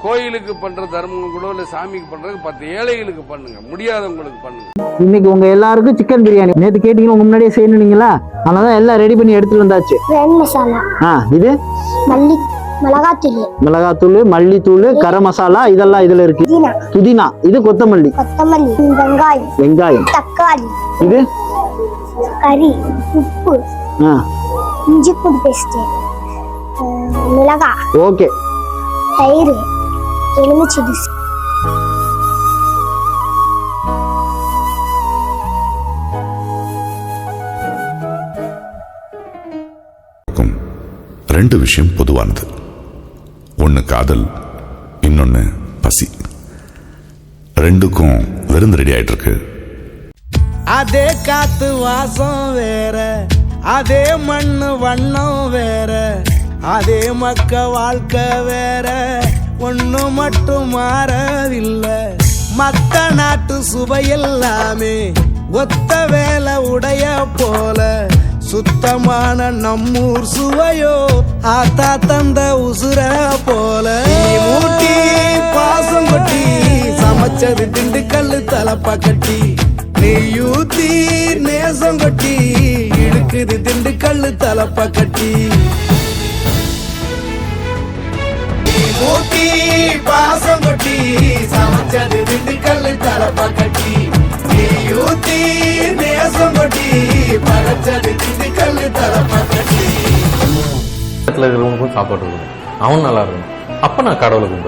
கோயிலுக்கு பண்ற தர்மம் கூட இல்ல சாமிக்கு பண்றது 10 ஏழைகளுக்கு பண்ணுங்க, முடியாதவங்களுக்கு பண்ணுங்க. இன்னைக்கு உங்க எல்லாருக்கும் சிக்கன் பிரியாணி. நேத்து கேட்டீங்க, உங்க முன்னாடியே செய்யணுங்களா? அதனாலதான் எல்லாம் ரெடி பண்ணி எடுத்துட்டு வந்தாச்சு. இது மிளகாத்தூள், மல்லித்தூள், கரம் மசாலா இதெல்லாம் இதுல இருக்கு. புதினா, இது கொத்தமல்லி, வெங்காயம், தக்காளி, இது கறி, உப்பு, இஞ்சி பூண்டு பேஸ்ட், மிளகாய், ஓகே, தயிர், எலுமிச்சை ஜூஸ். ரெண்டு விஷயம் பொதுவானது. ஒன்னு காதல், இன்னொன்னு பசி. ரெண்டுக்கும் விருந்து ரெடி ஆயிட்டு இருக்கு. அதே காத்து வாசம் வேற, அதே மண்ணு வண்ணம் வேற, அதே மக்க வாழ்க்கை வேற, ஒண்ணு மட்டும் மாறவில்லை. மத்த நாட்டு சுவையெல்லாமே ஒத்த வேலை உடைய போல, சுத்தமான நம்மூர் சுவையோ ஆத்தா தந்த உசுர போல. மூட்டி பாசம் கொட்டி சமைச்சது திண்டுக்கல் தலப்பா கட்டி, நெய்யூத்தி நேசம் கொட்டி இழுக்குது திண்டுக்கல் தலப்பா கட்டி. மூட்டி பாசம் கொட்டி சமைச்சது திண்டுக்கல் தலப்பா கட்டி, நெய்யூத்தி நேசம் கொட்டி பறச்சது திண்டுக்கல் தலப்பா கட்டி. இருக்கிறவனுக்கும் சாப்பாடு இருக்கணும், அவன் நல்லா இருக்கணும். அப்ப நான் கடவுளை கும்பிடுறேன்.